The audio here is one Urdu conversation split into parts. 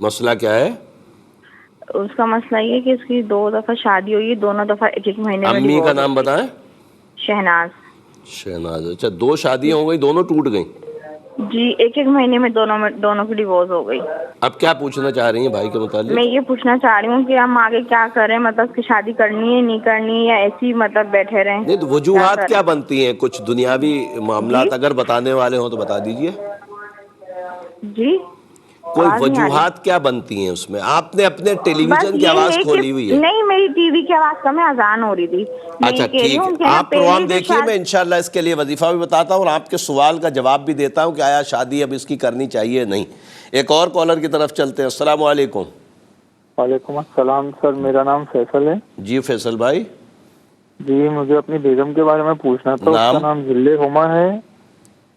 مسئلہ کیا ہے؟ اس کا مسئلہ یہ ہے کہ اس کی 2 دفعہ شادی ہوئی ہے، دونوں دفعہ 1 مہینے میں امی کا divorce نام ہو گئی۔ بتائیں۔ شہناز۔ شہناز، اچھا 2 شادیاں ہو گئی، دونوں ٹوٹ گئیں؟ جی 1 مہینے میں دونوں کی ڈیورس ہو گئی۔ اب کیا پوچھنا چاہ رہی ہیں بھائی کے میں متعلق؟ یہ پوچھنا چاہ رہی ہوں کہ ہم آگے کیا کریں، مطلب اس کی شادی کرنی ہے نہیں کرنی ہے، یا ایسی ہی مطلب بیٹھے رہیں؟ نہیں تو وجوہات کیا بنتی ہیں؟ کچھ دنیاوی معاملات جی اگر بتانے والے ہوں تو بتا دیجئے۔ جی کوئی آواز نہیں آ رہی۔ وجوہات کیا بنتی ہیں اس میں؟ آپ نے اپنے ٹیلی بس ویژن کی یہ آواز ہے کھولی کہ ہوئی ہے۔ نہیں، میری ٹی وی کی آواز کم ہے، اذان ہو رہی تھی۔ میں اچھا یہ کہہ رہی ٹھیک ہے، ہوں کہ نا آپ پہلے پروگرام جو دیکھیے، میں انشاءاللہ اس کے لیے وظیفہ بھی بتاتا ہوں اور آپ کے سوال کا جواب بھی دیتا ہوں کہ آیا شادی اب اس کی کرنی چاہیے نہیں۔ ایک اور کالر کی طرف چلتے ہیں۔ السلام علیکم۔ وعلیکم السلام سر، میرا نام فیصل ہے۔ جی فیصل بھائی، جی مجھے اپنی بیگم کے بارے میں پوچھنا تھا۔ اس کا نام؟ نام ذل ہما ہے،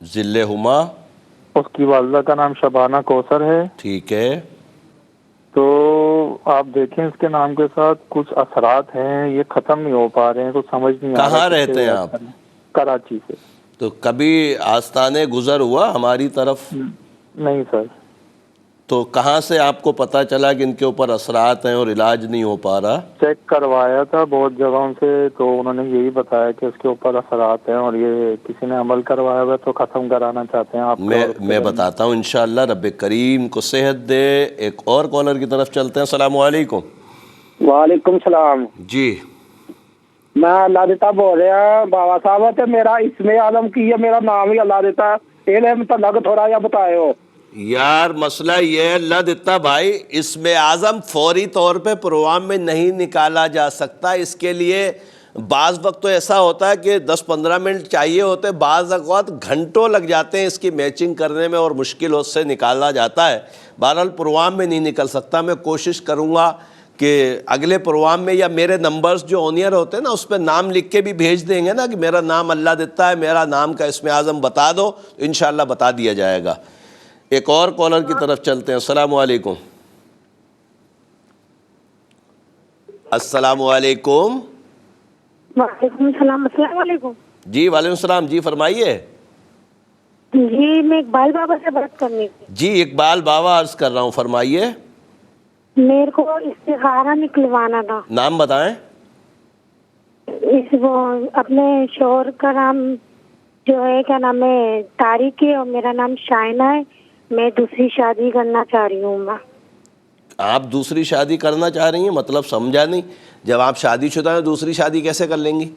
ذل ہما، اس کی والدہ کا نام شبانہ کوثر ہے۔ ٹھیک ہے۔ تو آپ دیکھیں اس کے نام کے ساتھ کچھ اثرات ہیں، یہ ختم نہیں ہو پا رہے ہیں، کچھ سمجھ نہیں آ رہا۔ کہاں کس سے رہتے ہیں علاج آپ؟ کریں؟ کراچی سے۔ تو کبھی آستانے گزر ہوا ہماری طرف؟ نہیں سر۔ تو کہاں سے آپ کو پتہ چلا کہ ان کے اوپر اثرات ہیں اور علاج نہیں ہو پا رہا؟ چیک کروایا تھا بہت جگہوں سے، تو انہوں نے یہی بتایا کہ اس کے اوپر اثرات ہیں اور یہ کسی نے عمل کروایا ہوا ہے تو ختم کرانا چاہتے ہیں آپ کا اور اس کے میں بتاتا ہوں انشاءاللہ، رب کریم کو صحت دے۔ ایک اور کالر کی طرف چلتے ہیں۔ السلام علیکم۔ وعلیکم السلام، جی میں اللہ دیتا بول رہا بابا صاحب تے میرا اسم اعظم کی ہے، میرا نام ہی اللہ دیتا ہے، علم تو لگ تھوڑا یا بتائے ہو۔ یار مسئلہ یہ ہے اللہ دیتا بھائی، اسم اعظم فوری طور پہ پروگرام میں نہیں نکالا جا سکتا۔ اس کے لیے بعض وقت تو ایسا ہوتا ہے کہ 10-15 منٹ چاہیے ہوتے، بعض اوقات گھنٹوں لگ جاتے ہیں اس کی میچنگ کرنے میں اور مشکل اس سے نکالا جاتا ہے۔ بہرحال پروگرام میں نہیں نکل سکتا۔ میں کوشش کروں گا کہ اگلے پروگرام میں یا میرے نمبرز جو آنیئر ہوتے ہیں نا اس پہ نام لکھ کے بھی بھیج دیں گے نا کہ میرا نام اللہ دیتا ہے، میرا نام کا اسم اعظم بتا دو، انشاءاللہ بتا دیا جائے گا۔ ایک اور کالر کی طرف چلتے ہیں۔ السلام علیکم۔ السلام علیکم۔ وعلیکم السلام۔ السلام علیکم۔ جی وعلیکم السلام، جی فرمائیے۔ جی میں اقبال بابا سے بات کرنی تھی۔ جی اقبال بابا عرض کر رہا ہوں، فرمائیے۔ میرے کو استخارہ نکلوانا تھا۔ نام بتائیں۔ وہ اپنے شوہر کا نام جو ہے کیا نام ہے طارق ہے، اور میرا نام شائنہ ہے۔ میں دوسری شادی کرنا چاہ رہی ہوں۔ میں آپ دوسری شادی کرنا چاہ رہی ہیں؟ مطلب سمجھا نہیں۔ جب آپ شادی شدہ ہیں دوسری شادی کیسے کر لیں گی؟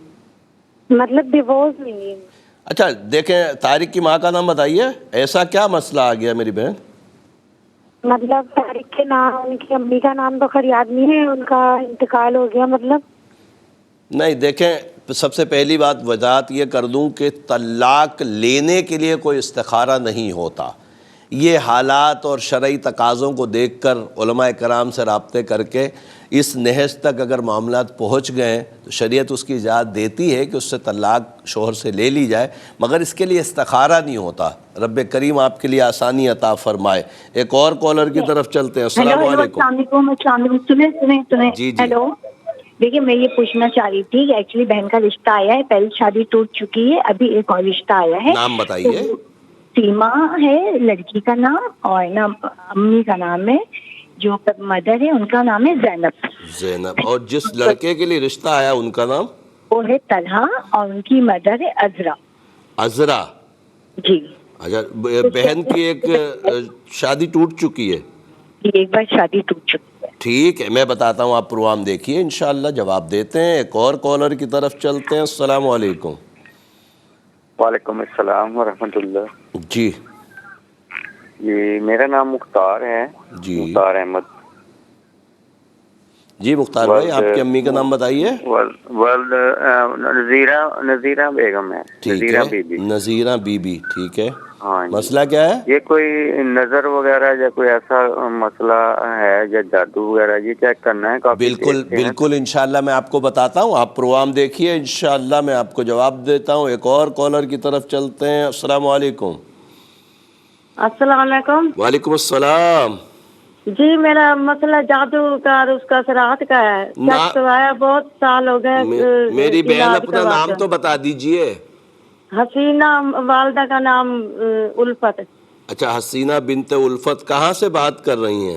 مطلب ڈیورس نہیں ہے۔ اچھا دیکھیں، طارق کی ماں کا نام بتائیے۔ ایسا کیا مسئلہ آ گیا میری بہن؟ مطلب طارق کے نام، ان کی امی کا نام تو خیر یاد نہیں ہے، ان کا انتقال ہو گیا۔ مطلب نہیں دیکھیں، سب سے پہلی بات وضاحت یہ کر دوں کہ طلاق لینے کے لیے کوئی استخارہ نہیں ہوتا۔ یہ حالات اور شرعی تقاضوں کو دیکھ کر علماء کرام سے رابطے کر کے اس نہج تک اگر معاملات پہنچ گئے ہیں تو شریعت اس کی اجازت دیتی ہے کہ اس سے طلاق شوہر سے لے لی جائے، مگر اس کے لیے استخارہ نہیں ہوتا۔ رب کریم آپ کے لیے آسانی عطا فرمائے۔ ایک اور کالر کی طرف چلتے ہیں۔ السلام علیکم۔ السلام علیکم۔ سنیں جی جی ہیلو، دیکھیے میں یہ پوچھنا چاہ رہی تھی کہ ایکچولی بہن کا رشتہ آیا ہے، پہلی شادی ٹوٹ چکی ہے، ابھی ایک اور رشتہ آیا ہے۔ نام بتائیے۔ سیما ہے لڑکی کا نام، اور نا امی کا نام ہے، جو مدر ہے ان کا نام ہے زینب۔ زینب۔ اور جس لڑکے کے لیے رشتہ آیا ان کا نام؟ وہ ہے طلحہ، اور ان کی مدر ہے عذرا۔ عذرا۔ جی اچھا، بہن کی ایک شادی ٹوٹ چکی ہے؟ ایک بار شادی ٹوٹ چکی ہے۔ ٹھیک ہے، میں بتاتا ہوں، آپ پروگرام دیکھیے، انشاءاللہ جواب دیتے ہیں۔ ایک اور کالر کی طرف چلتے ہیں۔ السلام علیکم۔ وعلیکم السلام ورحمۃ اللہ۔ جی جی میرا نام مختار ہے، جی مختار احمد۔ جی مختار بھائی، آپ کی امی کا نام بتائیے۔ نذیرہ بیگم ہے، ٹھیک نذیرہ ہے، بی بی۔ نذیرہ بی بی، ٹھیک ہے۔ ہاں جی۔ مسئلہ کیا ہے؟ یہ کوئی نظر وغیرہ یا کوئی ایسا مسئلہ ہے یا جادو وغیرہ، یہ چیک کرنا ہے؟ کافی بالکل بالکل، انشاءاللہ میں آپ کو بتاتا ہوں، آپ پروگرام دیکھیے، انشاءاللہ میں آپ کو جواب دیتا ہوں۔ ایک اور کالر کی طرف چلتے ہیں۔ السلام علیکم۔ السلام علیکم۔ وعلیکم السلام۔ جی میرا مسئلہ جادو کا اور اس کا اثرات کا ہے۔ چیک کروایا، بہت سال ہو گئے۔ میری بہن اپنا نام تو بتا دیجئے۔ حسینہ، والدہ کا نام الفت۔ اچھا، حسینہ بنت الفت، کہاں سے بات کر رہی ہیں؟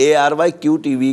ARYQTV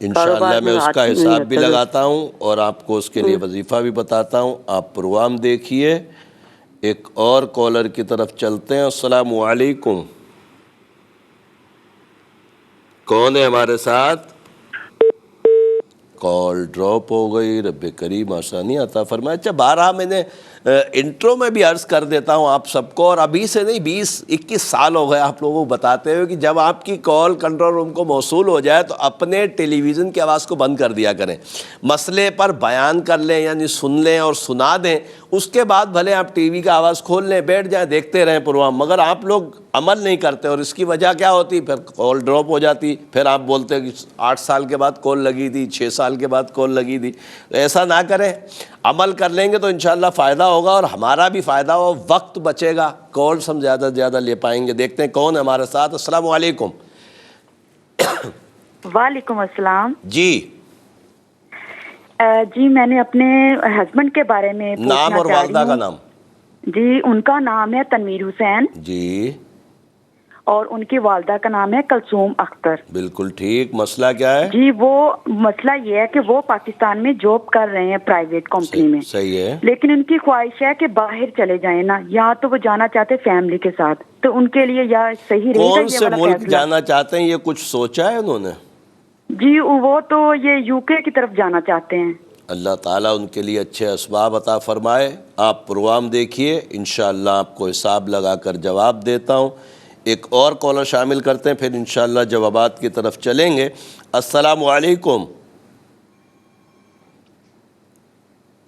انشاءاللہ میں اس کا حساب بھی لگاتا ہوں اور آپ کو اس کے لیے وظیفہ بھی بتاتا ہوں. آپ پروگرام دیکھیے. ایک اور کالر کی طرف چلتے ہیں. السلام علیکم. کون ہے ہمارے ساتھ؟ کال ڈراپ ہو گئی. رب کریم آسانی عطا فرمائے. اچھا، بارہ میں نے انٹرو میں بھی عرض کر دیتا ہوں آپ سب کو، اور ابھی سے نہیں 20-21 سال ہو گئے آپ لوگوں کو بتاتے ہوئے کہ جب آپ کی کال کنٹرول روم کو موصول ہو جائے تو اپنے ٹیلی ویژن کی آواز کو بند کر دیا کریں. مسئلے پر بیان کر لیں، یعنی سن لیں اور سنا دیں. اس کے بعد بھلے آپ ٹی وی کا آواز کھول لیں، بیٹھ جائیں، دیکھتے رہیں پروگرام. مگر آپ لوگ عمل نہیں کرتے، اور اس کی وجہ کیا ہوتی؟ پھر کال ڈراپ ہو جاتی. پھر آپ بولتے کہ 8 سال کے بعد کال لگی تھی، 6 سال کے بعد کال لگی تھی. ایسا نہ کریں. عمل کر لیں گے تو انشاءاللہ فائدہ ہوگا، اور ہمارا بھی فائدہ ہو، وقت بچے گا، کالز ہم زیادہ سے زیادہ لے پائیں گے. دیکھتے ہیں کون ہے ہمارے ساتھ. السلام علیکم. وعلیکم السلام. جی جی میں نے اپنے ہسبینڈ کے بارے میں نام اور والدہ کا نام؟ جی ان کا نام ہے تنویر حسین. جی. اور ان کی والدہ کا نام ہے کلثوم اختر. بالکل ٹھیک. مسئلہ کیا ہے؟ جی وہ مسئلہ یہ ہے کہ وہ پاکستان میں جاب کر رہے ہیں پرائیویٹ کمپنی میں. صحیح ہے. لیکن ان کی خواہش ہے کہ باہر چلے جائیں نا، یا تو وہ جانا چاہتے فیملی کے ساتھ. تو ان کے لیے یا صحیح رہے گا کون یہ سے والا ملک فیصلہ؟ جانا چاہتے ہیں، یہ کچھ سوچا ہے انہوں نے؟ جی وہ تو یہ یو کے کی طرف جانا چاہتے ہیں. اللہ تعالیٰ ان کے لیے اچھے اسباب عطا فرمائے. آپ پروگرام دیکھیے، انشاءاللہ آپ کو حساب لگا کر جواب دیتا ہوں. ایک اور کالر شامل کرتے ہیں، پھر انشاءاللہ جوابات کی طرف چلیں گے. السلام علیکم.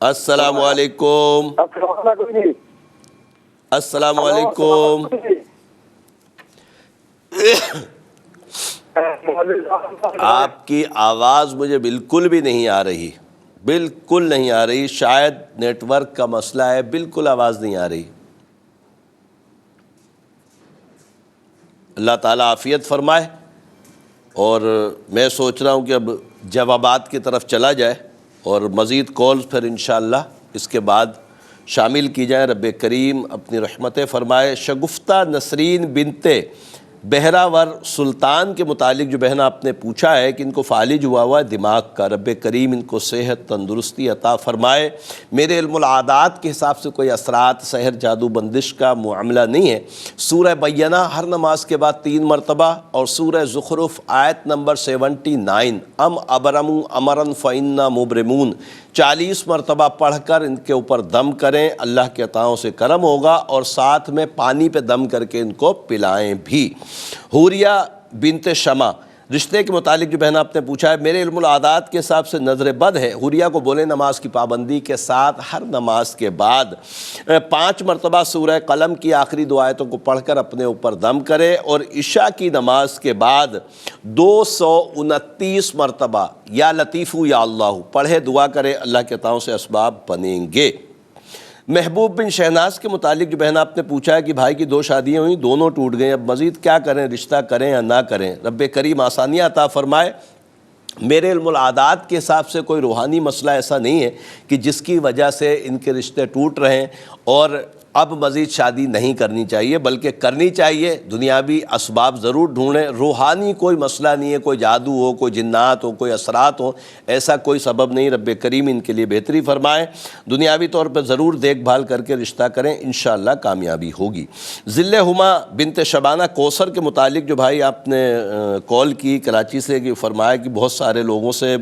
السلام علیکم. السلام علیکم. آپ کی آواز مجھے بالکل بھی نہیں آ رہی، بالکل نہیں آ رہی. شاید نیٹ ورک کا مسئلہ ہے، بالکل آواز نہیں آ رہی. اللہ تعالیٰ عافیت فرمائے. اور میں سوچ رہا ہوں کہ اب جوابات کی طرف چلا جائے اور مزید کالز پھر انشاءاللہ اس کے بعد شامل کی جائیں. رب کریم اپنی رحمتیں فرمائے. شگفتہ نسرین بنت بہراور سلطان کے متعلق جو بہن آپ نے پوچھا ہے کہ ان کو فالج ہوا ہے دماغ کا، رب کریم ان کو صحت تندرستی عطا فرمائے. میرے علم العادات کے حساب سے کوئی اثرات سحر جادو بندش کا معاملہ نہیں ہے. سورہ بینہ ہر نماز کے بعد 3 مرتبہ، اور سورہ زخرف آیت نمبر 79 ام ابرموا امرا فإنا مبرمون 40 مرتبہ پڑھ کر ان کے اوپر دم کریں. اللہ کے عطاؤں سے کرم ہوگا، اور ساتھ میں پانی پہ دم کر کے ان کو پلائیں بھی. حوریہ بنت شمع رشتے کے متعلق جو بہن آپ نے پوچھا ہے، میرے علم العادات کے حساب سے نظر بد ہے. حوریہ کو بولیں نماز کی پابندی کے ساتھ ہر نماز کے بعد 5 مرتبہ سورہ قلم کی آخری 2 آیتوں کو پڑھ کر اپنے اوپر دم کرے، اور عشاء کی نماز کے بعد 229 مرتبہ یا لطیفو یا اللہ پڑھے، دعا کرے. اللہ کے عطاؤں سے اسباب بنیں گے. محبوب بن شہناز کے متعلق جو بہن آپ نے پوچھا ہے کہ بھائی کی 2 شادیاں ہوئیں، دونوں ٹوٹ گئیں، اب مزید کیا کریں، رشتہ کریں یا نہ کریں؟ رب کریم آسانیاں عطا فرمائے. میرے علم العادات کے حساب سے کوئی روحانی مسئلہ ایسا نہیں ہے کہ جس کی وجہ سے ان کے رشتے ٹوٹ رہے ہیں اور اب مزید شادی نہیں کرنی چاہیے، بلکہ کرنی چاہیے. دنیاوی اسباب ضرور ڈھونڈیں. روحانی کوئی مسئلہ نہیں ہے، کوئی جادو ہو، کوئی جنات ہو، کوئی اثرات ہو، ایسا کوئی سبب نہیں. رب کریم ان کے لیے بہتری فرمائے. دنیاوی طور پر ضرور دیکھ بھال کر کے رشتہ کریں، انشاءاللہ کامیابی ہوگی. ذل ہما بنت شبانہ کوثر کے متعلق جو بھائی آپ نے کال کی کراچی سے، کہ فرمایا کہ بہت سارے لوگوں سے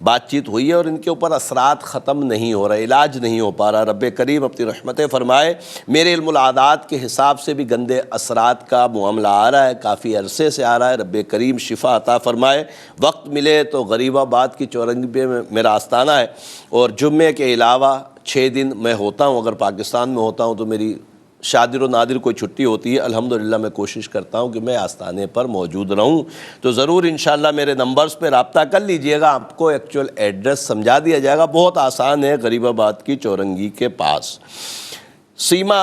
بات چیت ہوئی ہے اور ان کے اوپر اثرات ختم نہیں ہو رہے، علاج نہیں ہو پا رہا. رب کریم اپنی رحمتیں فرمائے. میرے علم العادات کے حساب سے بھی گندے اثرات کا معاملہ آ رہا ہے، کافی عرصے سے آ رہا ہے. رب کریم شفا عطا فرمائے. وقت ملے تو غریب آباد کی چورنگی پہ میرا آستانہ ہے، اور جمعے کے علاوہ 6 دن میں ہوتا ہوں. اگر پاکستان میں ہوتا ہوں تو میری شادر و نادر کوئی چھٹی ہوتی ہے، الحمدللہ میں کوشش کرتا ہوں کہ میں آستانے پر موجود رہوں. تو ضرور انشاءاللہ میرے نمبرز پہ رابطہ کر لیجئے گا، آپ کو ایکچوئل ایڈریس سمجھا دیا جائے گا. بہت آسان ہے، غریب آباد کی چورنگی کے پاس. سیما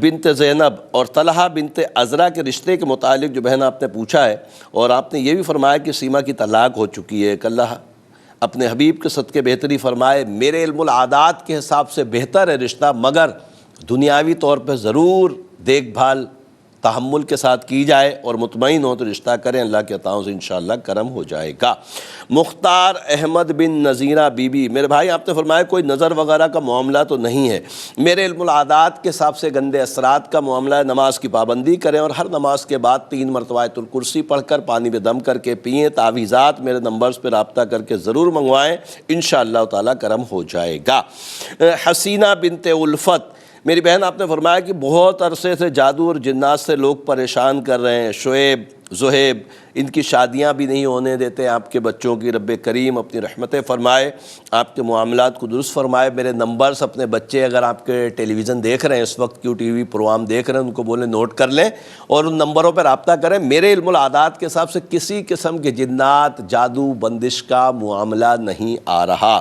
بنت زینب اور طلحہ بنت عذرا کے رشتے کے متعلق جو بہن آپ نے پوچھا ہے، اور آپ نے یہ بھی فرمایا کہ سیما کی طلاق ہو چکی ہے. کہ اللہ اپنے حبیب کے صدقے بہتری فرمائے. میرے علم العادات کے حساب سے بہتر ہے رشتہ، مگر دنیاوی طور پہ ضرور دیکھ بھال تحمل کے ساتھ کی جائے اور مطمئن ہو تو رشتہ کریں، اللہ کے عطاؤں سے انشاءاللہ کرم ہو جائے گا۔ مختار احمد بن نذیرہ بی بی، میرے بھائی آپ نے فرمایا کوئی نظر وغیرہ کا معاملہ تو نہیں ہے، میرے علم العادات کے حساب سے گندے اثرات کا معاملہ ہے، نماز کی پابندی کریں اور ہر نماز کے بعد 3 مرتبہ آیت الکرسی پڑھ کر پانی میں دم کر کے پئیں۔ تعویذات میرے نمبرز پہ رابطہ کر کے ضرور منگوائیں، انشاءاللہ تعالی کرم ہو جائے گا۔ حسینہ بنت الفت، میری بہن آپ نے فرمایا کہ بہت عرصے سے جادو اور جنات سے لوگ پریشان کر رہے ہیں، شعیب، زہیب، ان کی شادیاں بھی نہیں ہونے دیتے آپ کے بچوں کی، رب کریم اپنی رحمتیں فرمائے، آپ کے معاملات کو درست فرمائے۔ میرے نمبرز اپنے بچے اگر آپ کے ٹیلی ویژن دیکھ رہے ہیں اس وقت، کیو ٹی وی پروگرام دیکھ رہے ہیں، ان کو بولیں نوٹ کر لیں اور ان نمبروں پہ رابطہ کریں۔ میرے علم العادات کے حساب سے کسی قسم کے جنات، جادو، بندش کا معاملہ نہیں آ رہا۔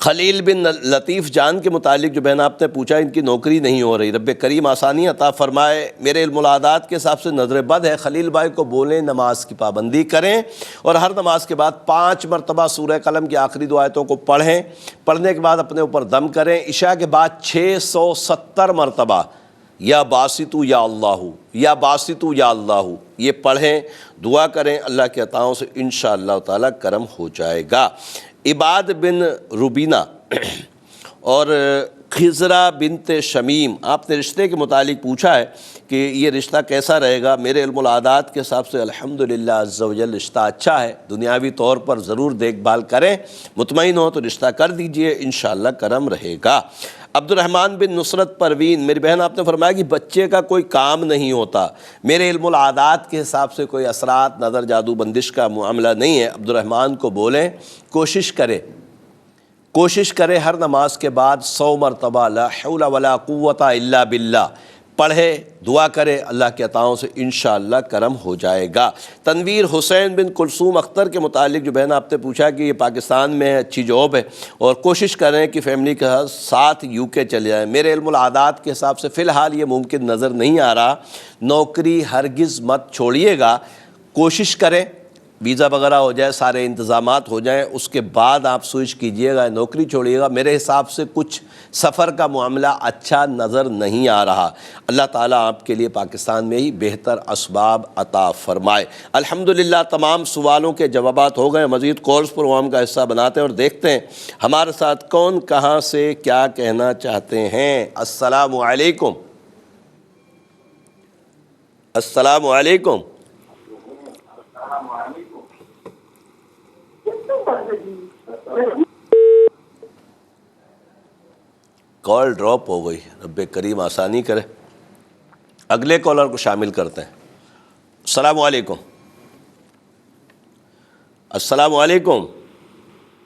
خلیل بن لطیف جان کے متعلق جو بہن آپ نے پوچھا، ان کی نوکری نہیں ہو رہی، رب کریم آسانی عطا فرمائے۔ میرے علم العادات کے حساب سے نظر بد ہے، خلیل بھائی کو بولیں نماز کی پابندی کریں اور ہر نماز کے بعد 5 مرتبہ سورہ قلم کی آخری 2 آیتوں کو پڑھیں، پڑھنے کے بعد اپنے اوپر دم کریں۔ عشاء کے بعد 670 مرتبہ یا باسطو یا اللہ، یا باسطو یا اللہ یہ پڑھیں، دعا کریں، اللہ کے عطاؤں سے انشاءاللہ تعالی کرم ہو جائے گا۔ عباد بن ربینہ اور خضرہ بنت شمیم، آپ نے رشتے کے متعلق پوچھا ہے کہ یہ رشتہ کیسا رہے گا۔ میرے علم العادات کے حساب سے الحمدللہ عز و جل رشتہ اچھا ہے، دنیاوی طور پر ضرور دیکھ بھال کریں، مطمئن ہو تو رشتہ کر دیجئے، انشاءاللہ کرم رہے گا۔ عبد الرحمن بن نصرت پروین، میری بہن آپ نے فرمایا کہ بچے کا کوئی کام نہیں ہوتا، میرے علم العادات کے حساب سے کوئی اثرات، نظر، جادو، بندش کا معاملہ نہیں ہے۔ عبد الرحمن کو بولیں کوشش کرے ہر نماز کے بعد 100 مرتبہ لا حول ولا قوت الا باللہ پڑھے، دعا کرے، اللہ کے عطاؤں سے انشاءاللہ کرم ہو جائے گا۔ تنویر حسین بن کلثوم اختر کے متعلق جو بہن آپ نے پوچھا کہ یہ پاکستان میں اچھی جاب ہے اور کوشش کریں کہ فیملی کے ساتھ UK چلے جائیں، میرے علم العادات کے حساب سے فی الحال یہ ممکن نظر نہیں آ رہا۔ نوکری ہرگز مت چھوڑیے گا، کوشش کریں ویزا وغیرہ ہو جائے، سارے انتظامات ہو جائیں، اس کے بعد آپ سوئچ کیجئے گا، نوکری چھوڑیے گا۔ میرے حساب سے کچھ سفر کا معاملہ اچھا نظر نہیں آ رہا۔ اللہ تعالیٰ آپ کے لیے پاکستان میں ہی بہتر اسباب عطا فرمائے۔ الحمدللہ تمام سوالوں کے جوابات ہو گئے، مزید کورس پروگرام کا حصہ بناتے ہیں اور دیکھتے ہیں ہمارے ساتھ کون کہاں سے کیا کہنا چاہتے ہیں۔ السلام علیکم۔ السلام علیکم۔ کال ڈراپ ہو گئی، رب کریم آسانی کرے، اگلے کالر کو شامل کرتے ہیں۔ السلام علیکم۔ السلام علیکم۔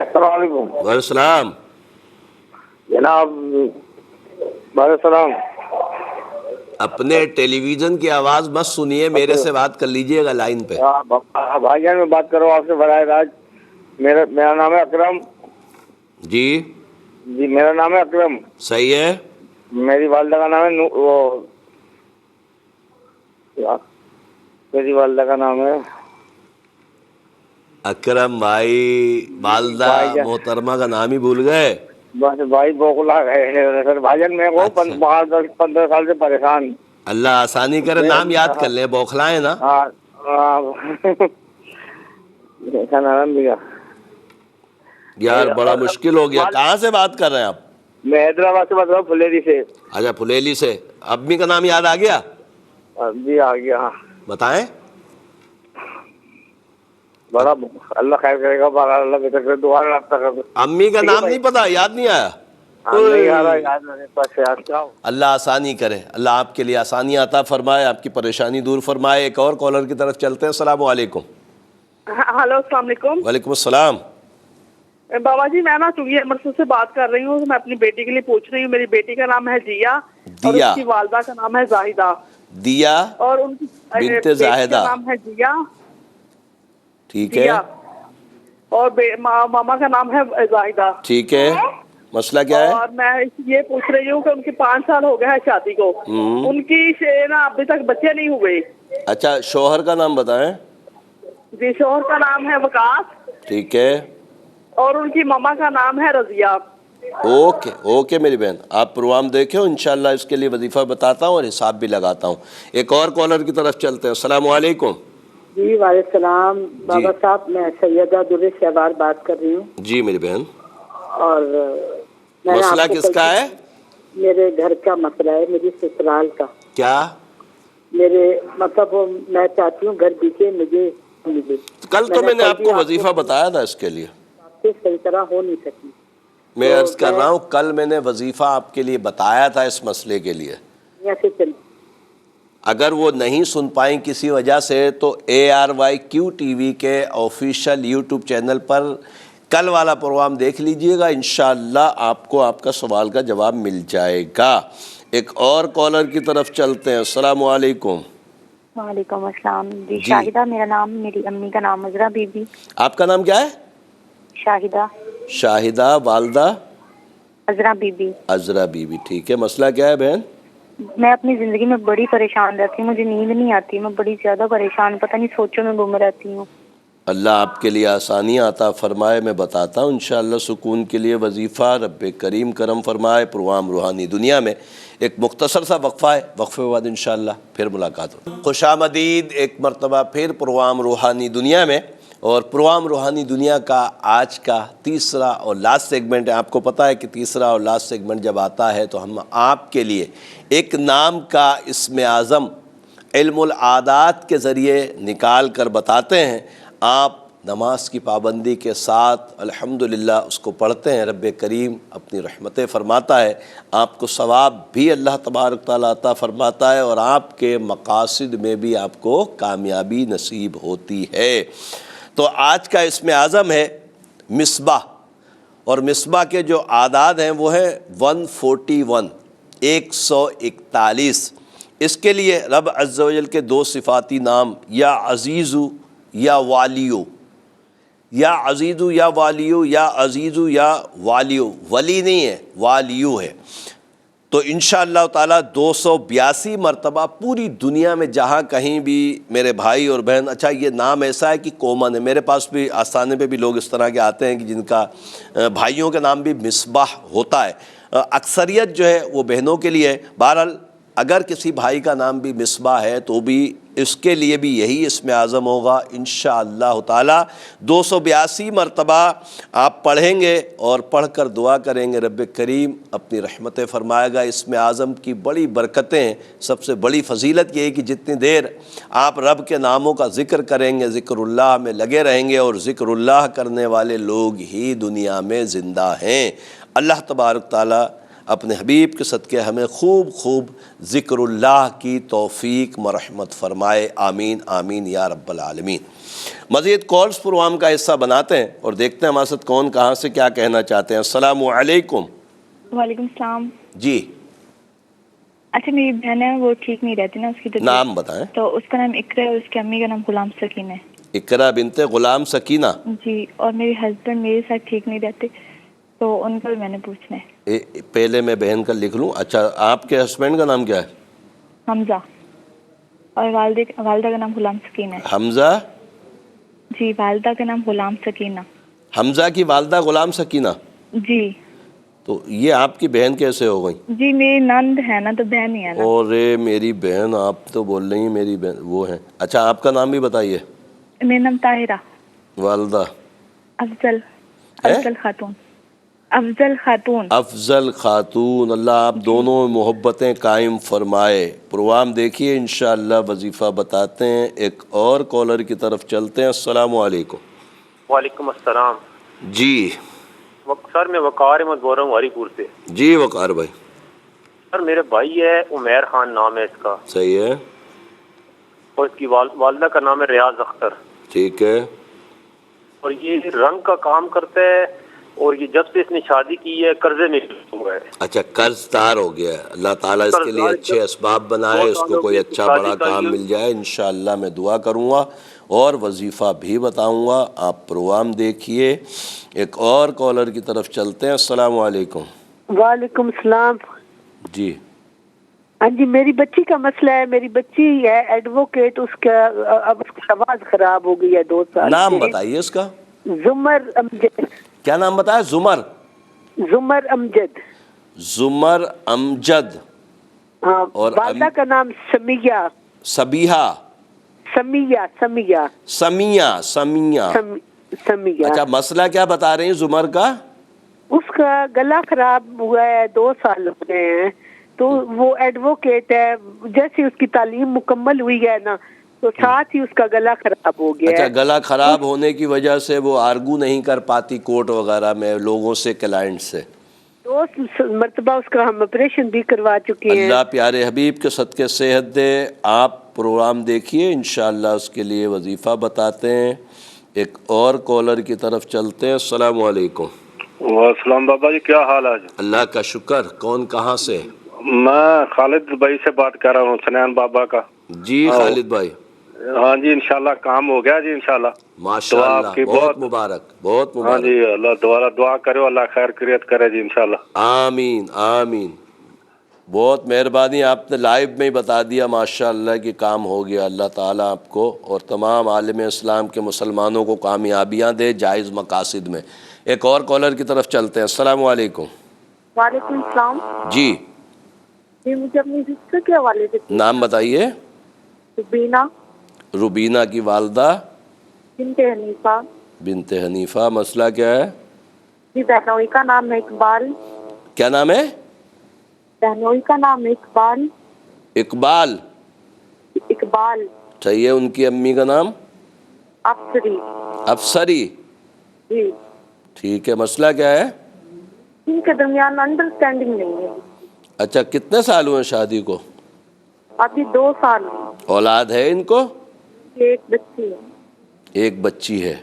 السلام علیکم۔ وعلیکم السلام جناب، وعلیکم السلام۔ اپنے ٹیلی ویژن کی آواز مت سنیے، میرے سے بات کر لیجئے گا لائن پہ۔ بھائی جان میں بات کر رہا ہوں آپ سے براہ راست۔ میرا نام ہے اکرم۔ جی میرا نام ہے اکرم۔ صحیح ہے۔ میری والدہ کا نام ہے میری والدہ کا نام ہے اکرم بھائی، والدہ محترمہ کا نام ہی بھول گئے؟ بھائی بوکلا ہے بھائی جان، میں وہ 15 سال سے پریشان۔ اللہ آسانی کرے، نام یاد کر لیں، بوکھلائیں نا۔ یار بڑا مشکل ہو گیا۔ کہاں سے بات کر رہے ہیں آپ؟ میں حیدرآباد سے بات کر رہا ہوں، پھلیری سے۔ اچھا پھلیلی سے۔ امی کا نام یاد آ گیا؟ جی آ گیا۔ ہاں بتائیں۔ بڑا اللہ خیر کرے گا، اللہ بہتر کرے، دعا رابطہ کر۔ امی کا نام نہیں پتا، یاد نہیں آیا؟ اللہ آسانی کرے، اللہ آپ کے لیے آسانی عطا فرمائے، آپ کی پریشانی دور فرمائے۔ ایک اور کالر کی طرف چلتے ہیں۔ السلام علیکم۔ ہلو السلام علیکم۔ وعلیکم السلام۔ بابا جی میں نا چنگی امرتسر سے بات کر رہی ہوں، میں اپنی بیٹی کے لیے پوچھ رہی ہوں۔ میری بیٹی کا نام ہے دیا اور اس کی والدہ کا نام ہے زاہدہ۔ دیا اور ان کی بنت زاہدہ کا نام ہے دیا، ٹھیک ہے، اور ماما کا نام ہے زاہدہ، ٹھیک ہے۔ مسئلہ کیا ہے؟ اور میں یہ پوچھ رہی ہوں کہ ان کی 5 سال ہو گئے ہیں شادی کو، ان کی نا ابھی تک بچے نہیں ہوئے۔ اچھا شوہر کا نام بتائیں۔ جی شوہر کا نام ہے وقاص، ٹھیک ہے، اور ان کی ماما کا نام ہے رضیہ۔ اوکے اوکے میری بہن، آپ پروگرام دیکھیں، انشاءاللہ اس کے لیے وظیفہ بتاتا ہوں اور حساب بھی لگاتا ہوں۔ ایک اور کالر کی طرف چلتے ہیں۔ السلام علیکم۔ جی وعلیکم السلام بابا صاحب، میں سیدہ در شہبار بات کر رہی ہوں۔ جی میری بہن، اور مسئلہ کس کا ہے؟ میرے گھر کا مسئلہ ہے، میری سسرال کا۔ کیا؟ میرے مطلب میں چاہتی ہوں گھر دیکھے مجھے ملے۔ کل تو میں نے آپ کو وظیفہ بتایا تھا اس کے لیے، صحیح طرح ہو نہیں سکی۔ میں عرض کر رہا ہوں کل میں نے وظیفہ آپ کے لیے بتایا تھا اس مسئلے کے لیے۔ اگر وہ نہیں سن پائیں کسی وجہ سے تو ARYQ TV کے آفیشیل یوٹیوب چینل پر کل والا پروگرام دیکھ لیجئے گا، انشاءاللہ آپ کو آپ کا سوال کا جواب مل جائے گا۔ ایک اور کالر کی طرف چلتے ہیں۔ السلام علیکم۔ وعلیکم السلام۔ جی شاہدہ میرا نام، میری امی کا نام عذرا بی بی۔ آپ کا نام کیا ہے؟ شاہدہ۔ شاہدہ، والدہ؟ عذرا بی بی۔ عذرا بی بی، ٹھیک ہے۔ مسئلہ کیا ہے بہن؟ میں اپنی زندگی میں بڑی پریشان رہتی ہوں، مجھے نیند نہیں آتی، میں بڑی زیادہ پریشان، پتہ نہیں سوچوں میں گم رہتی ہوں۔ اللہ آپ کے لیے آسانی عطا فرمائے، میں بتاتا ہوں انشاءاللہ سکون کے لیے وظیفہ رب کریم کرم فرمائے۔ پروگرام روحانی دنیا میں ایک مختصر سا وقفہ ہے، وقفے کے بعد انشاءاللہ پھر ملاقات ہو۔ خوش آمدید ایک مرتبہ پھر پروگرام روحانی دنیا میں، اور پروگرام روحانی دنیا کا آج کا تیسرا اور لاسٹ سیگمنٹ ہے۔ آپ کو پتہ ہے کہ تیسرا اور لاسٹ سیگمنٹ جب آتا ہے تو ہم آپ کے لیے ایک نام کا اسم اعظم علم العادات کے ذریعے نکال کر بتاتے ہیں۔ آپ نماز کی پابندی کے ساتھ الحمدللہ اس کو پڑھتے ہیں، رب کریم اپنی رحمتیں فرماتا ہے، آپ کو ثواب بھی اللہ تبارک تعالیٰ عطا فرماتا ہے، اور آپ کے مقاصد میں بھی آپ کو کامیابی نصیب ہوتی ہے۔ تو آج کا اسم اعظم ہے مصباح، اور مصباح کے جو اعداد ہیں وہ ہیں 141، 141۔ اس کے لیے رب عز و جل کے دو صفاتی نام، یا عزیزو یا والیو، یا عزیزو یا والیو، یا عزیزو یا والیو، ولی نہیں ہے والیو ہے۔ تو انشاءاللہ تعالیٰ 282 مرتبہ پوری دنیا میں جہاں کہیں بھی میرے بھائی اور بہن، اچھا یہ نام ایسا ہے کہ کامن ہے، میرے پاس بھی آستانے پہ بھی لوگ اس طرح کے آتے ہیں کہ جن کا بھائیوں کا نام بھی مصباح ہوتا ہے، اکثریت جو ہے وہ بہنوں کے لیے ہے۔ بہرحال اگر کسی بھائی کا نام بھی مصباح ہے تو بھی اس کے لیے بھی یہی اسم اعظم ہوگا انشاءاللہ تعالی۔ 282 مرتبہ آپ پڑھیں گے اور پڑھ کر دعا کریں گے، رب کریم اپنی رحمتیں فرمائے گا۔ اسم اعظم کی بڑی برکتیں ہیں، سب سے بڑی فضیلت یہ ہے کہ جتنی دیر آپ رب کے ناموں کا ذکر کریں گے، ذکر اللہ میں لگے رہیں گے، اور ذکر اللہ کرنے والے لوگ ہی دنیا میں زندہ ہیں۔ اللہ تبارک تعالیٰ اپنے حبیب کے صدقے ہمیں خوب خوب ذکر اللہ کی توفیق مرحمت فرمائے، آمین آمین یا رب العالمین۔ مزید کالز پروگرام کا حصہ بناتے ہیں اور دیکھتے ہیں ہمارے ساتھ کون کہاں سے کیا کہنا چاہتے ہیں۔ السلام علیکم۔ وعلیکم السلام۔ جی اچھا میری بہن ہے، وہ ٹھیک نہیں رہتی نا، اس کی نام بتائیں۔ تو اس کا نام اقرا ہے، اس کی امی کا نام غلام سکینہ ہے۔ اقرا بنت غلام سکینہ۔ جی، اور میرے ہسبینڈ میرے ساتھ ٹھیک نہیں رہتے، تو ان کا بھی میں نے پوچھنا ہے۔ پہلے میں بہن کا لکھ لوں۔ اچھا آپ کے ہسبینڈ کا نام کیا ہے؟ حمزہ، اور والدہ کا نام غلام سکینہ ہے۔ حمزہ؟ جی، والدہ کا نام غلام سکینہ۔ حمزہ کی والدہ غلام سکینہ؟ جی۔ تو یہ آپ کی بہن کیسے ہو گئی؟ جی میری نند ہے نا، تو بہن ہی ہے نا۔ اور میری بہن، آپ تو بول رہی ہیں میری بہن وہ ہیں۔ اچھا آپ کا نام بھی بتائیے۔ میرا نام طاہرہ۔ والدہ؟ افضل خاتون۔ افضل خاتون۔ افضل خاتون۔ اللہ آپ دونوں محبتیں قائم فرمائے۔ پروگرام دیکھیے انشاءاللہ وظیفہ بتاتے ہیں۔ ایک اور کالر کی طرف چلتے ہیں۔ السلام علیکم۔ وعلیکم السلام۔ جی سر میں وقار احمد بول رہا ہوں ہری پور سے۔ جی وقار بھائی۔ سر میرے بھائی ہے، عمیر خان نام ہے اس کا۔ صحیح ہے۔ اور اس کی والدہ کا نام ہے ریاض اختر۔ ٹھیک ہے۔ اور یہ رنگ کا کام کرتا ہے، اور یہ جب سے اس نے شادی کی ہے قرضے میں ہوا ہے۔ اچھا قرض دار ہو گیا ہے۔ اللہ تعالیٰ اس کے لیے اچھے اسباب بنائے، اس کو کوئی اچھا بڑا کام مل جائے۔ انشاءاللہ میں دعا کروں گا اور وظیفہ بھی بتاؤں گا، آپ پروگرام دیکھیے۔ ایک اور کالر کی طرف چلتے ہیں۔ السلام علیکم۔ وعلیکم السلام۔ جی ہاں جی، میری بچی کا مسئلہ ہے، میری بچی ہے ایڈوکیٹ، اس کا اب اس کی آواز خراب ہو گئی ہے 2 سال۔ نام بتائیے اس کا۔ زمر امجد۔ کیا نام بتایا؟ زمر؟ زمر امجد. زمر امجد. ہاں. اور والدہ کا نام سمیہ. سبیحہ. سمیہ. اچھا مسئلہ کیا بتا رہی ہیں زمر کا؟ اس کا گلا خراب ہوا ہے، 2 سال ہو گئے ہیں، تو وہ ایڈوکیٹ ہے. جیسے اس کی تعلیم مکمل ہوئی ہے نا تو ساتھ ہی اس کا گلا خراب ہو گیا. اچھا گلا خراب ہونے کی وجہ سے وہ آرگو نہیں کر پاتی کورٹ وغیرہ میں لوگوں سے، کلائنٹ سے. 2 مرتبہ اس کا ہم آپریشن بھی کروا چکے ہیں. اللہ پیارے حبیب کے صدقے صحت دے. آپ پروگرام دیکھیے انشاءاللہ اس کے لیے وظیفہ بتاتے ہیں. ایک اور کالر کی طرف چلتے ہیں. السلام علیکم. وعلیکم بابا جی، کیا حال ہے؟ اللہ کا شکر. کون کہاں سے؟ میں خالد بھائی سے بات کر رہا ہوں، سنیان بابا کا. جی خالد بھائی. ہاں جی انشاءاللہ کام ہو گیا جی انشاءاللہ. ماشاءاللہ بہت مبارک، بہت مبارک. ہاں جی اللہ دوبارہ دعا کرو، اللہ خیر کریت کرے جی انشاءاللہ. آمین آمین. بہت مہربانی، آپ نے لائیو میں ہی بتا دیا ماشاءاللہ کہ کام ہو گیا. اللہ تعالیٰ آپ کو اور تمام عالم اسلام کے مسلمانوں کو کامیابیاں دے جائز مقاصد میں. ایک اور کالر کی طرف چلتے ہیں. السلام علیکم. وعلیکم السلام. جی مجھے اپنی سسٹر کے حوالے سے نام بتائیے. روبینہ. روبینہ کی والدہ بنت حنیفہ. بنت حنیفہ. مسئلہ کیا ہے؟ جی بہنوئی کا نام ہے اقبال. کیا نام ہے؟ بہنوئی کا نام ہے اقبال. اقبال. اقبال. صحیح ہے. ان کی امی کا نام؟ افسری. افسری. جی ٹھیک ہے. مسئلہ کیا ہے؟ ان کے درمیان انڈرسٹینڈنگ نہیں ہے. اچھا کتنے سال ہوئے شادی کو؟ ابھی 2 سال. اولاد ہے ان کو؟ ایک بچی ہے. ایک بچی ہے.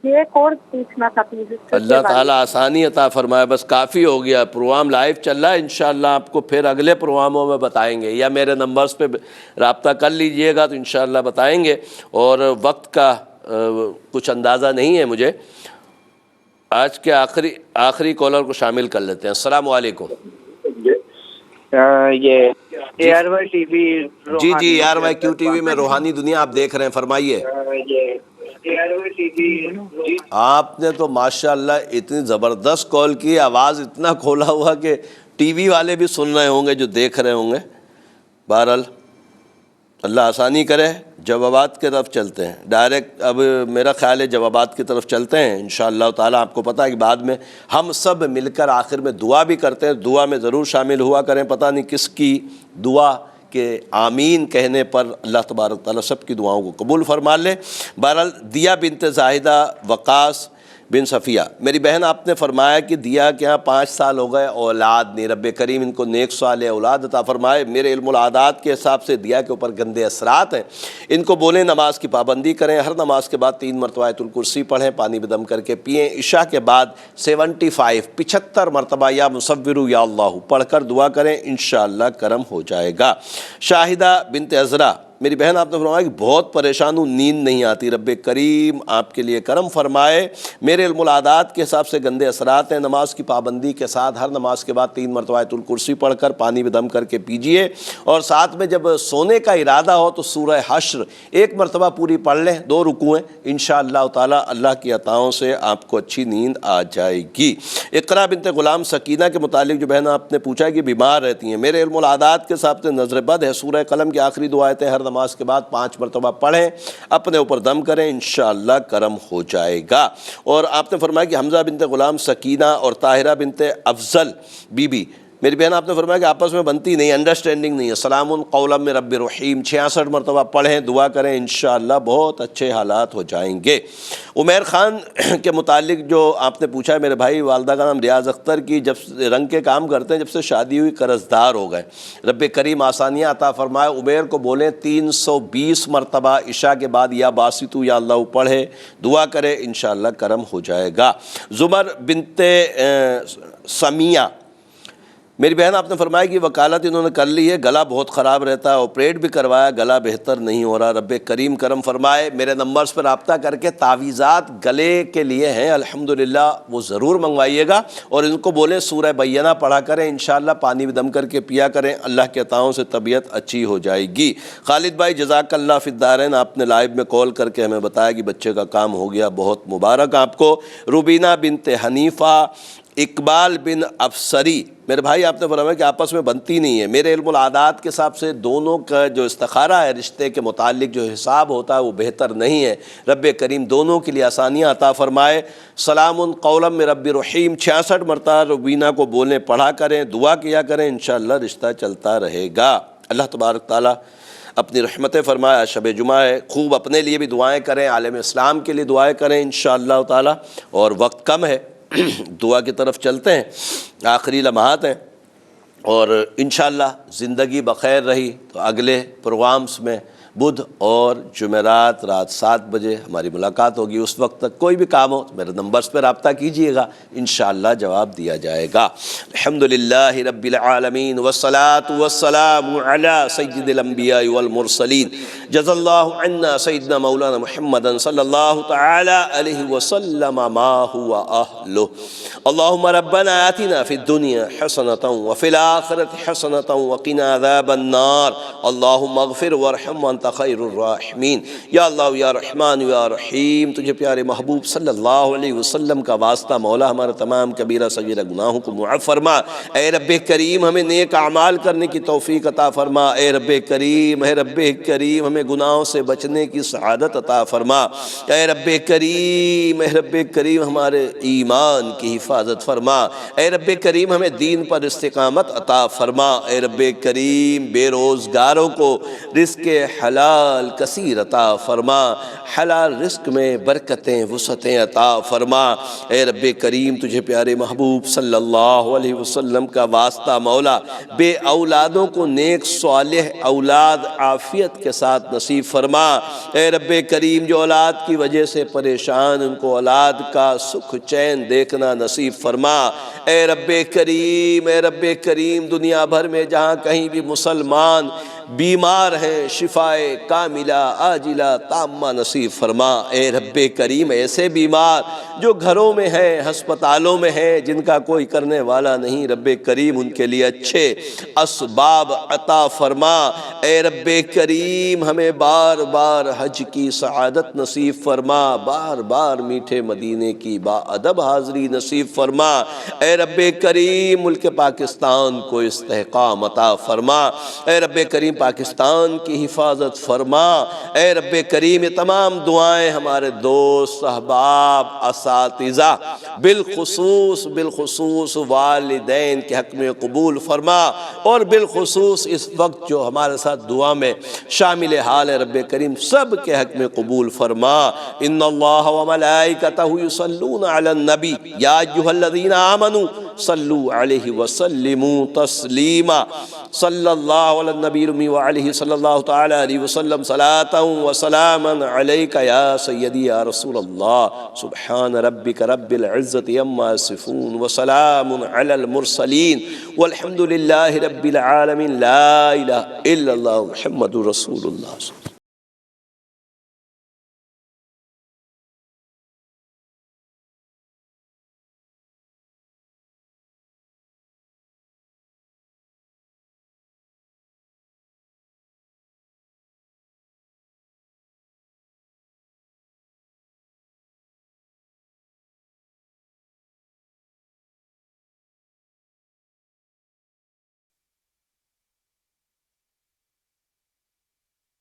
ایک اور پوچھنا تھا اپنی سسٹر. اللہ تعالیٰ آسانی عطا فرمائے. بس کافی ہو گیا. پروگرام لائیو چل رہا ہے، انشاءاللہ آپ کو پھر اگلے پروگراموں میں بتائیں گے، یا میرے نمبرز پہ رابطہ کر لیجئے گا تو انشاءاللہ بتائیں گے. اور وقت کا کچھ اندازہ نہیں ہے مجھے. آج کے آخری کالر کو شامل کر لیتے ہیں. السلام علیکم. یہ A R Y T V. جی جی A R Y Q T V میں روحانی دنیا آپ دیکھ رہے ہیں. فرمائیے. آپ نے تو ماشاءاللہ اتنی زبردست کال کی، آواز اتنا کھولا ہوا کہ ٹی وی والے بھی سن رہے ہوں گے جو دیکھ رہے ہوں گے. بہرحال اللہ آسانی کرے. جوابات کی طرف چلتے ہیں ڈائریکٹ. اب میرا خیال ہے جوابات کی طرف چلتے ہیں انشاءاللہ تعالیٰ. آپ کو پتہ ہے کہ بعد میں ہم سب مل کر آخر میں دعا بھی کرتے ہیں. دعا میں ضرور شامل ہوا کریں. پتہ نہیں کس کی دعا کہ آمین کہنے پر اللہ تبارک تعالیٰ سب کی دعاؤں کو قبول فرما لے. بہرحال دیا بنت زاہدہ وقاص بن صفیہ. میری بہن آپ نے فرمایا کہ دیا کہ یہاں 5 سال ہو گئے اولاد نہیں. رب کریم ان کو نیک صالح اولاد عطا فرمائے. میرے علم العادات کے حساب سے دیا کے اوپر گندے اثرات ہیں. ان کو بولیں نماز کی پابندی کریں. ہر نماز کے بعد 3 مرتبہ آیت الکرسی پڑھیں، پانی میں دم کر کے پئیں. عشاء کے بعد 75 مرتبہ یا مصور یا اللہ پڑھ کر دعا کریں. انشاءاللہ کرم ہو جائے گا. شاہدہ بنت عذرا. میری بہن آپ نے فرمایا کہ بہت پریشان ہوں، نیند نہیں آتی. رب کریم آپ کے لیے کرم فرمائے. میرے علم العادات کے حساب سے گندے اثرات ہیں. نماز کی پابندی کے ساتھ ہر نماز کے بعد 3 مرتبہ آیت الکرسی پڑھ کر پانی میں دم کر کے پیجئے. اور ساتھ میں جب سونے کا ارادہ ہو تو سورہ حشر 1 مرتبہ پوری پڑھ لیں. 2 رکوعیں. انشاءاللہ تعالی اللہ کی عطاؤں سے آپ کو اچھی نیند آ جائے گی. اقرا بنت غلام سکینہ کے متعلق جو بہن آپ نے پوچھا کہ بیمار رہتی ہیں. میرے علم العادات کے حساب سے نظر بد ہے. سورہ قلم کی آخری 2 آیتیں ہر نماز کے بعد 5 مرتبہ پڑھیں. اپنے اوپر دم کریں. انشاءاللہ کرم ہو جائے گا. اور آپ نے فرمایا کہ حمزہ بنت غلام سکینہ اور طاہرہ بنت افضل بی بی. میری بہن آپ نے فرمایا کہ آپس میں بنتی نہیں، انڈرسٹینڈنگ نہیں ہے. سلام قولا من رب رحیم 66 مرتبہ پڑھیں، دعا کریں. انشاءاللہ بہت اچھے حالات ہو جائیں گے. عمیر خان کے متعلق جو آپ نے پوچھا ہے، میرے بھائی والدہ کا نام ریاض اختر کی. جب رنگ کے کام کرتے ہیں، جب سے شادی ہوئی قرض دار ہو گئے. رب کریم آسانیاں عطا فرمائے. عمیر کو بولیں 320 مرتبہ عشاء کے بعد یا باسطو یا اللہ پڑھے، دعا کرے. انشاءاللہ کرم ہو جائے گا. زمر بنت سمیہ. میری بہن آپ نے فرمایا کہ وکالت انہوں نے کر لی ہے. گلا بہت خراب رہتا ہے، آپریٹ بھی کروایا، گلا بہتر نہیں ہو رہا. رب کریم کرم فرمائے. میرے نمبرز پر رابطہ کر کے تعویذات گلے کے لیے ہیں الحمدللہ، وہ ضرور منگوائیے گا. اور ان کو بولیں سورہ بینہ پڑھا کریں. انشاءاللہ پانی میں دم کر کے پیا کریں. اللہ کے عطاؤں سے طبیعت اچھی ہو جائے گی. خالد بھائی جزاک اللہ فی الدارین. آپ نے لائیو میں کال کر کے ہمیں بتایا کہ بچے کا کام ہو گیا، بہت مبارک آپ کو. روبینہ بنت حنیفہ اقبال بن افسری، میرے بھائی آپ نے فرمایا کہ آپس میں بنتی نہیں ہے، میرے علم العادات کے حساب سے دونوں کا جو استخارہ ہے رشتے کے متعلق جو حساب ہوتا ہے وہ بہتر نہیں ہے، رب کریم دونوں کے لیے آسانیاں عطا فرمائے۔ سلام قولا من رب رحیم 66 مرتبہ روبینہ کو بولنے پڑھا کریں، دعا کیا کریں، انشاءاللہ رشتہ چلتا رہے گا۔ اللہ تبارک تعالیٰ اپنی رحمتیں فرمائے، شب جمعہ ہے، خوب اپنے لیے بھی دعائیں کریں، عالم اسلام کے لیے دعائیں کریں انشاءاللہ تعالیٰ، اور وقت کم ہے، دعا کی طرف چلتے ہیں، آخری لمحات ہیں، اور انشاءاللہ زندگی بخیر رہی تو اگلے پروگرامز میں بدھ اور جمعرات رات 7 بجے ہماری ملاقات ہوگی۔ اس وقت تک کوئی بھی کام ہو میرے نمبرز پہ رابطہ کیجئے گا، انشاءاللہ جواب دیا جائے گا۔ الحمدللہ رب العالمین والصلاة والسلام علی سید الانبیاء والمرسلین، جزا اللہ عنا سیدنا مولانا محمد صلی اللہ تعالی علیہ وسلم ما هو اہلہ۔ اللہم ربنا آتنا فی الدنیا حسنة وفی الآخرة حسنة وقنا عذاب النار، اللہم اغفر وارحم وانت خیر الراحمین۔ یا اللہ یا رحمان یا رحیم، تجھے پیارے محبوب صلی اللہ علیہ وسلم کا واسطہ مولا ہمارا تمام کبیرہ صغیرہ گناہوں کو معاف فرما۔ اے رب کریم ہمیں نیک اعمال کرنے کی توفیق عطا فرما۔ اے رب کریم، اے رب کریم ہمیں گناہوں سے بچنے کی سعادت عطا فرما۔ اے رب کریم، اے رب کریم ہمارے ایمان کی حفاظت فرما۔ اے رب کریم ہمیں دین پر استقامت عطا فرما۔ اے رب کریم بے روزگاروں کو رزق حلال کثیر عطا فرما، حلال رزق میں برکتیں وسعتیں عطا فرما۔ اے رب کریم تجھے پیارے محبوب صلی اللہ علیہ وسلم کا واسطہ مولا بے اولادوں کو نیک صالح اولاد عافیت کے ساتھ نصیب فرما۔ اے رب کریم جو اولاد کی وجہ سے پریشان ان کو اولاد کا سکھ چین دیکھنا نصیب فرما۔ اے رب کریم، اے رب کریم دنیا بھر میں جہاں کہیں بھی مسلمان بیمار ہیں، شفائے کاملہ عاجلہ تامہ نصیب فرما۔ اے رب کریم ایسے بیمار جو گھروں میں ہیں، ہسپتالوں میں ہیں، جن کا کوئی کرنے والا نہیں، رب کریم ان کے لیے اچھے اسباب عطا فرما۔ اے رب کریم ہمیں بار بار حج کی سعادت نصیب فرما، بار بار میٹھے مدینے کی با ادب حاضری نصیب فرما۔ اے رب کریم ملک پاکستان کو استحکام عطا فرما۔ اے رب کریم پاکستان کی حفاظت فرما۔ اے رب کریم یہ تمام دعائیں ہمارے دوست احباب اساتذہ بالخصوص والدین کے حق میں قبول فرما، اور بالخصوص اس وقت جو ہمارے ساتھ دعا میں شامل حال ہے رب کریم سب کے حق میں قبول فرما۔ ان اللہ وملائکتہ یصلون علی النبی یا ایھا الذین آمنوا صلوا علیہ وسلموا تسلیما۔ صلی اللہ علی النبی الأمی وعلیہ صلی اللہ تعالی علیہ وسلم صلاۃ و سلاما علیک یا سیدی یا رسول اللہ۔ سبحان ربک رب العزت عما یصفون وسلام علی المرسلین والحمد للہ رب العالمین۔ لا الہ الا اللہ محمد رسول اللہ۔